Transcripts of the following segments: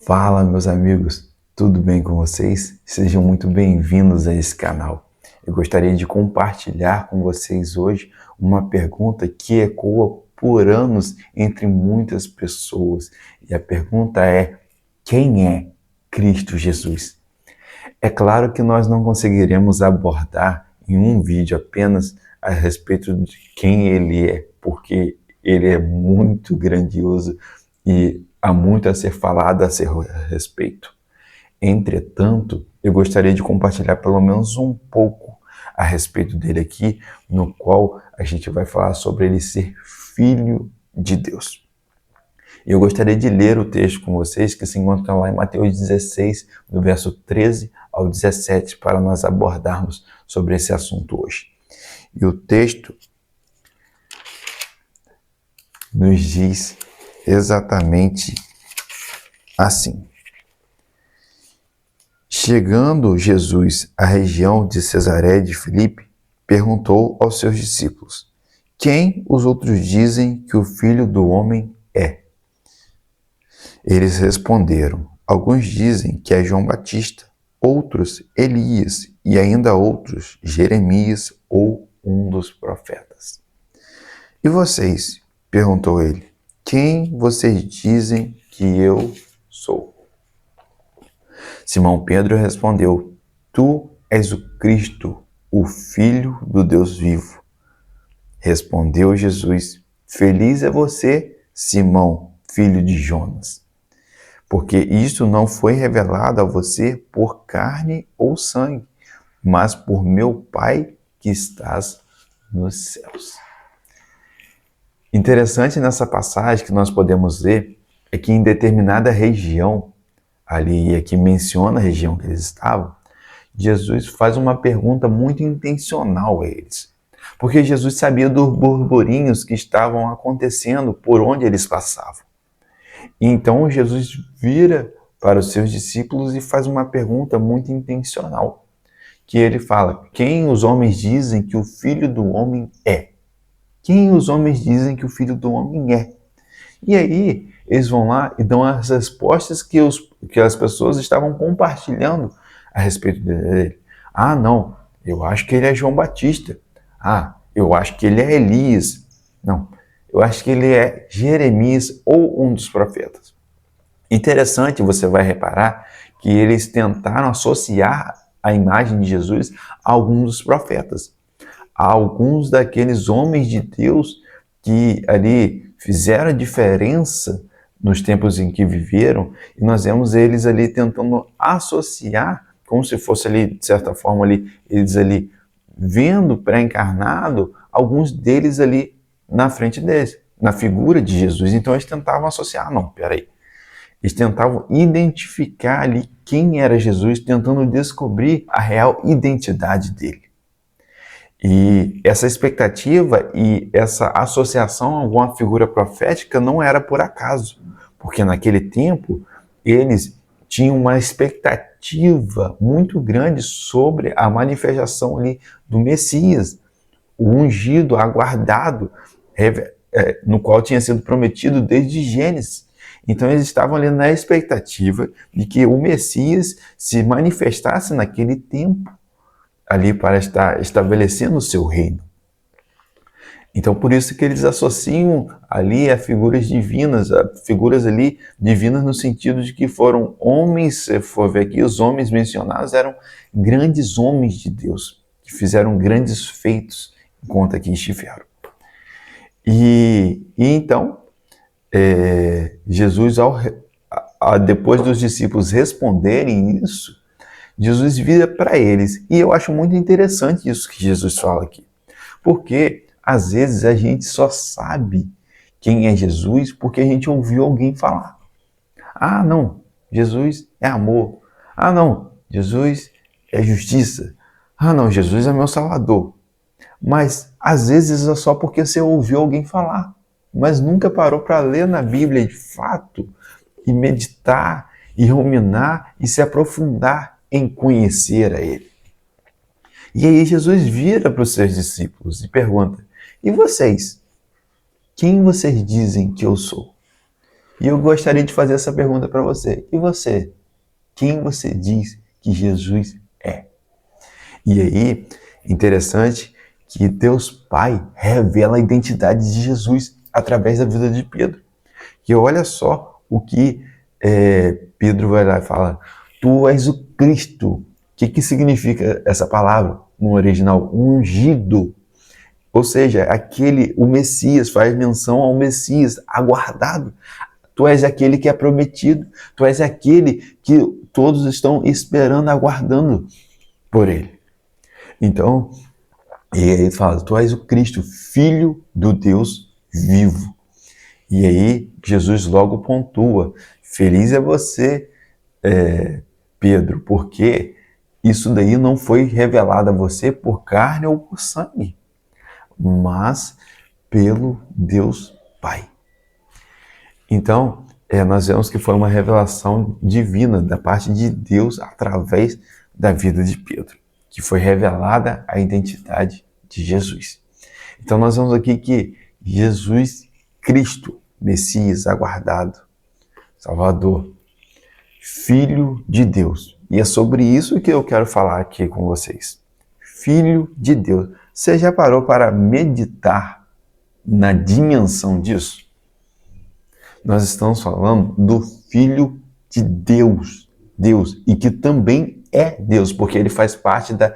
Fala, meus amigos, tudo bem com vocês? Sejam muito bem-vindos a esse canal. Eu gostaria de compartilhar com vocês hoje uma pergunta que ecoa por anos entre muitas pessoas. E a pergunta é: quem é Cristo Jesus? É claro que nós não conseguiremos abordar em um vídeo apenas a respeito de quem ele é, porque ele é muito grandioso e há muito a ser falado a seu respeito. Entretanto, eu gostaria de compartilhar pelo menos um pouco a respeito dele aqui, no qual a gente vai falar sobre ele ser filho de Deus. Eu gostaria de ler o texto com vocês, que se encontra lá em Mateus 16, do verso 13 ao 17, para nós abordarmos sobre esse assunto hoje. E o texto nos diz exatamente assim: chegando Jesus à região de Cesareia de Filipe, perguntou aos seus discípulos: quem os outros dizem que o Filho do Homem é? Eles responderam: alguns dizem que é João Batista, outros Elias e ainda outros Jeremias ou um dos profetas. E vocês? Perguntou ele: quem vocês dizem que eu sou? Simão Pedro respondeu: tu és o Cristo, o Filho do Deus vivo. Respondeu Jesus: feliz é você, Simão, filho de Jonas, porque isto não foi revelado a você por carne ou sangue, mas por meu Pai que estás nos céus. Interessante nessa passagem que nós podemos ver é que em determinada região, ali aqui menciona a região que eles estavam, Jesus faz uma pergunta muito intencional a eles. Porque Jesus sabia dos burburinhos que estavam acontecendo por onde eles passavam. E então Jesus vira para os seus discípulos e faz uma pergunta muito intencional. Que ele fala: quem os homens dizem que o Filho do Homem é? Quem os homens dizem que o Filho do Homem é? E aí eles vão lá e dão as respostas que as pessoas estavam compartilhando a respeito dele. Ah, não, eu acho que ele é João Batista. Ah, eu acho que ele é Elias. Não, eu acho que ele é Jeremias ou um dos profetas. Interessante, você vai reparar que eles tentaram associar a imagem de Jesus a alguns dos profetas, a alguns daqueles homens de Deus que ali fizeram a diferença nos tempos em que viveram, e nós vemos eles ali tentando associar, como se fosse ali, de certa forma, ali, eles ali vendo pré-encarnado, alguns deles ali na frente deles, na figura de Jesus. Então eles tentavam associar, não, peraí. Eles tentavam identificar ali quem era Jesus, tentando descobrir a real identidade dele. E essa expectativa e essa associação a alguma figura profética não era por acaso, porque naquele tempo eles tinham uma expectativa muito grande sobre a manifestação ali do Messias, o ungido, aguardado, no qual tinha sido prometido desde Gênesis. Então eles estavam ali na expectativa de que o Messias se manifestasse naquele tempo, ali para estar estabelecendo o seu reino. Então, por isso que eles associam ali a figuras divinas, a figuras ali divinas no sentido de que foram homens, se for ver aqui, os homens mencionados eram grandes homens de Deus, que fizeram grandes feitos enquanto aqui estiveram. E então, Jesus, depois dos discípulos responderem isso, Jesus vira para eles. E eu acho muito interessante isso que Jesus fala aqui. Porque, às vezes, a gente só sabe quem é Jesus porque a gente ouviu alguém falar. Ah, não, Jesus é amor. Ah, não, Jesus é justiça. Ah, não, Jesus é meu Salvador. Mas, às vezes, é só porque você ouviu alguém falar. Mas nunca parou para ler na Bíblia de fato e meditar, e ruminar e se aprofundar em conhecer a Ele. E aí Jesus vira para os seus discípulos e pergunta: e vocês? Quem vocês dizem que eu sou? E eu gostaria de fazer essa pergunta para você. E você? Quem você diz que Jesus é? E aí, interessante que Deus Pai revela a identidade de Jesus através da vida de Pedro. E olha só o que Pedro vai lá e fala: Tu és o Cristo. O que significa essa palavra no original? Ungido. Ou seja, o Messias, faz menção ao Messias aguardado. Tu és aquele que é prometido. Tu és aquele que todos estão esperando, aguardando por ele. Então, e aí ele fala: Tu és o Cristo, Filho do Deus vivo. E aí Jesus logo pontua: Feliz é você, Pedro, porque isso daí não foi revelado a você por carne ou por sangue, mas pelo Deus Pai. Então, nós vemos que foi uma revelação divina da parte de Deus através da vida de Pedro, que foi revelada a identidade de Jesus. Então, nós vemos aqui que Jesus Cristo, Messias aguardado, Salvador, Filho de Deus. E é sobre isso que eu quero falar aqui com vocês. Filho de Deus. Você já parou para meditar na dimensão disso? Nós estamos falando do Filho de Deus, e que também é Deus, porque ele faz parte da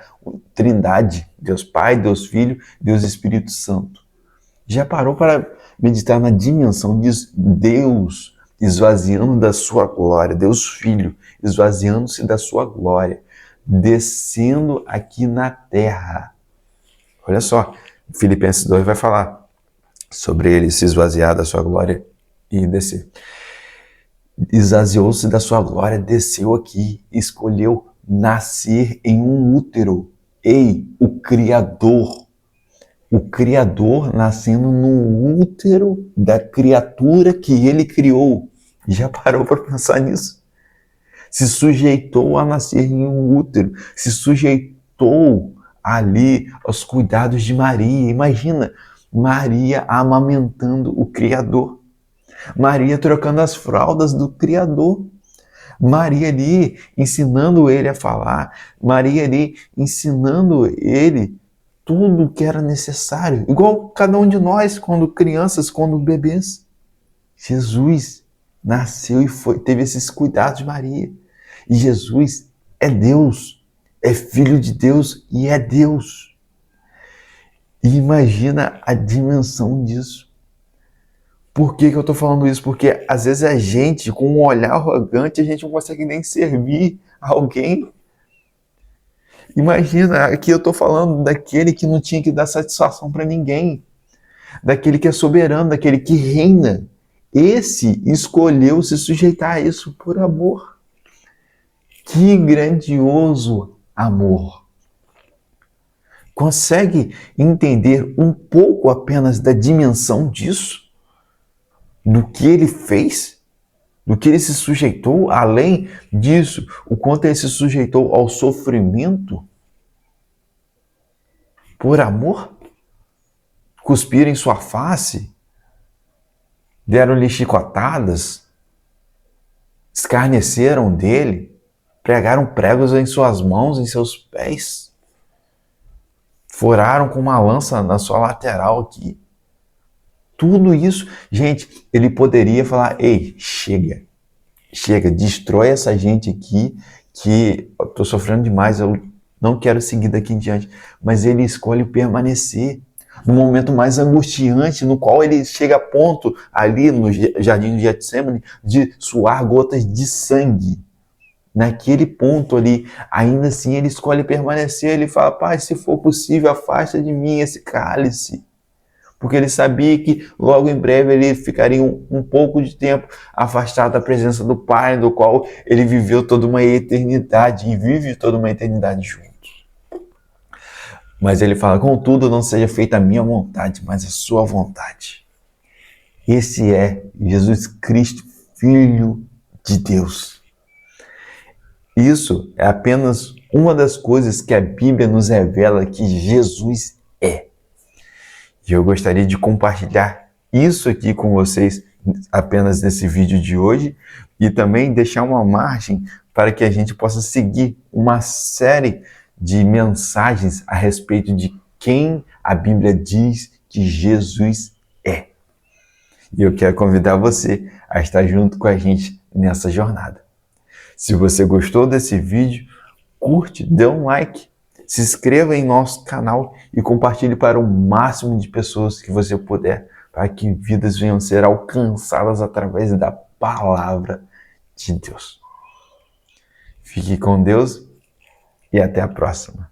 Trindade, Deus Pai, Deus Filho, Deus Espírito Santo. Já parou para meditar na dimensão disso? Deus esvaziando da sua glória, Deus Filho esvaziando-se da sua glória, descendo aqui na terra. Olha só, Filipenses 2 vai falar sobre ele se esvaziar da sua glória e descer. Esvaziou-se da sua glória, desceu aqui, escolheu nascer em um útero. Ei, o Criador nascendo no útero da criatura que ele criou. Já parou para pensar nisso? Se sujeitou a nascer em um útero, se sujeitou ali aos cuidados de Maria. Imagina, Maria amamentando o Criador. Maria trocando as fraldas do Criador. Maria ali ensinando ele a falar. Maria ali ensinando ele tudo o que era necessário. Igual cada um de nós, quando crianças, quando bebês. Jesus nasceu e teve esses cuidados de Maria. E Jesus é Deus, é Filho de Deus e é Deus. E imagina a dimensão disso. Por que eu estou falando isso? Porque às vezes a gente, com um olhar arrogante, a gente não consegue nem servir alguém. Imagina, aqui eu estou falando daquele que não tinha que dar satisfação para ninguém. Daquele que é soberano, daquele que reina. Esse escolheu se sujeitar a isso por amor. Que grandioso amor! Consegue entender um pouco apenas da dimensão disso? Do que ele fez? Do que ele se sujeitou? Além disso, o quanto ele se sujeitou ao sofrimento? Por amor? Cuspiram em sua face? Deram-lhe chicotadas? Escarneceram dele? Pregaram pregos em suas mãos, em seus pés? Furaram com uma lança na sua lateral aqui? Tudo isso, gente, ele poderia falar: ei, chega, destrói essa gente aqui, que eu estou sofrendo demais, eu não quero seguir daqui em diante. Mas ele escolhe permanecer no momento mais angustiante, no qual ele chega a ponto, ali no jardim de Getsemane, de suar gotas de sangue. Naquele ponto ali, ainda assim ele escolhe permanecer. Ele fala: Pai, se for possível, afasta de mim esse cálice. Porque ele sabia que logo em breve ele ficaria um pouco de tempo afastado da presença do Pai, do qual ele viveu toda uma eternidade e vive toda uma eternidade juntos. Mas ele fala: contudo, não seja feita a minha vontade, mas a sua vontade. Esse é Jesus Cristo, Filho de Deus. Isso é apenas uma das coisas que a Bíblia nos revela que Jesus é. E eu gostaria de compartilhar isso aqui com vocês apenas nesse vídeo de hoje e também deixar uma margem para que a gente possa seguir uma série de mensagens a respeito de quem a Bíblia diz que Jesus é. E eu quero convidar você a estar junto com a gente nessa jornada. Se você gostou desse vídeo, curte, dê um like, se inscreva em nosso canal e compartilhe para o máximo de pessoas que você puder, para que vidas venham a ser alcançadas através da palavra de Deus. Fique com Deus e até a próxima.